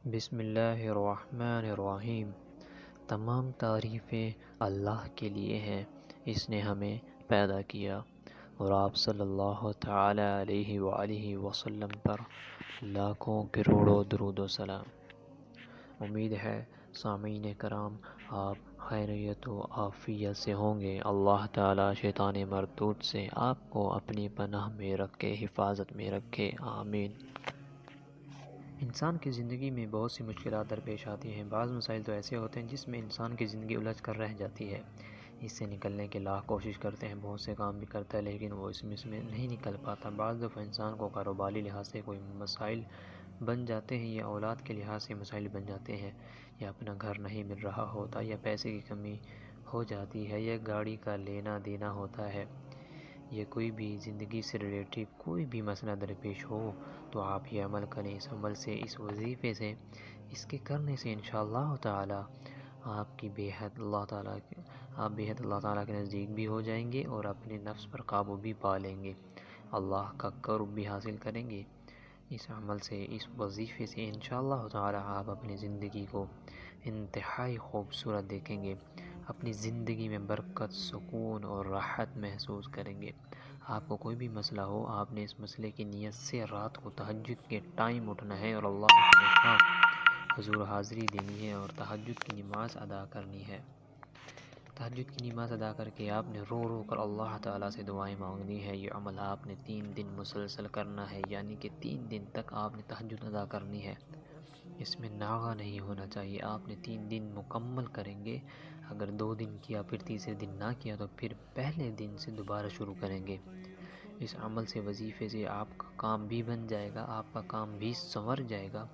بسم اللہ الرحمن الرحیم۔ تمام تعریفیں اللہ کے لیے ہیں، اس نے ہمیں پیدا کیا، اور آپ صلی اللہ تعالی علیہ وآلہ وسلم پر لاکھوں کروڑوں درود و سلام۔ امید ہے سامعین کرام آپ خیریت و عافیت سے ہوں گے۔ اللہ تعالی شیطان مردود سے آپ کو اپنی پناہ میں رکھے، حفاظت میں رکھے، آمین۔ انسان کی زندگی میں بہت سی مشکلات درپیش آتی ہیں۔ بعض مسائل تو ایسے ہوتے ہیں جس میں انسان کی زندگی الجھ کر رہ جاتی ہے، اس سے نکلنے کی لاکھ کوشش کرتے ہیں، بہت سے کام بھی کرتا ہے لیکن وہ اس میں نہیں نکل پاتا۔ بعض دفعہ انسان کو کاروباری لحاظ سے کوئی مسائل بن جاتے ہیں، یا اولاد کے لحاظ سے مسائل بن جاتے ہیں، یا اپنا گھر نہیں مل رہا ہوتا، یا پیسے کی کمی ہو جاتی ہے، یا گاڑی کا لینا دینا ہوتا ہے، یا کوئی بھی زندگی سے ریلیٹڈ کوئی بھی مسئلہ درپیش ہو، تو آپ یہ عمل کریں۔ اس عمل سے، اس وظیفے سے، اس کے کرنے سے انشاءاللہ تعالی آپ بے حد اللہ تعالیٰ کے نزدیک بھی ہو جائیں گے، اور اپنے نفس پر قابو بھی پا لیں گے، اللہ کا قرب بھی حاصل کریں گے۔ اس عمل سے، اس وظیفے سے انشاءاللہ تعالی آپ اپنی زندگی کو انتہائی خوبصورت دیکھیں گے، اپنی زندگی میں برکت، سکون اور راحت محسوس کریں گے۔ آپ کو کوئی بھی مسئلہ ہو، آپ نے اس مسئلے کی نیت سے رات کو تہجد کے ٹائم اٹھنا ہے، اور اللہ کے پاس حضور حاضری دینی ہے، اور تہجد کی نماز ادا کرنی ہے۔ تہجد کی نماز ادا کر کے آپ نے رو رو کر اللہ تعالیٰ سے دعائیں مانگنی ہے۔ یہ عمل آپ نے 3 دن مسلسل کرنا ہے، یعنی کہ 3 دن تک آپ نے تہجد ادا کرنی ہے، اس میں ناغہ نہیں ہونا چاہیے۔ آپ نے 3 دن مکمل کریں گے، اگر 2 دن کیا پھر تیسرے دن نہ کیا تو پھر پہلے دن سے دوبارہ شروع کریں گے۔ اس عمل سے، وظیفے سے آپ کا کام بھی بن جائے گا، آپ کا کام بھی سنور جائے گا۔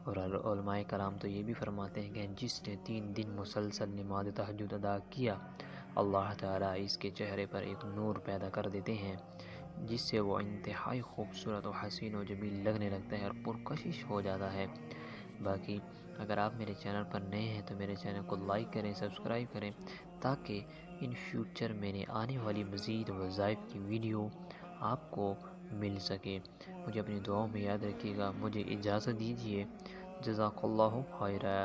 اور علماء کرام تو یہ بھی فرماتے ہیں کہ جس نے 3 دن مسلسل نماز تہجد ادا کیا، اللہ تعالیٰ اس کے چہرے پر ایک نور پیدا کر دیتے ہیں، جس سے وہ انتہائی خوبصورت و حسین و جمیل لگنے لگتا ہے اور پرکشش ہو جاتا ہے۔ باقی اگر آپ میرے چینل پر نئے ہیں تو میرے چینل کو لائک کریں، سبسکرائب کریں، تاکہ ان فیوچر میں نے آنے والی مزید وظائف کی ویڈیو آپ کو مل سکے۔ مجھے اپنی دعاؤں میں یاد رکھیے گا۔ مجھے اجازت دیجیے۔ جزاک اللہ خیرا۔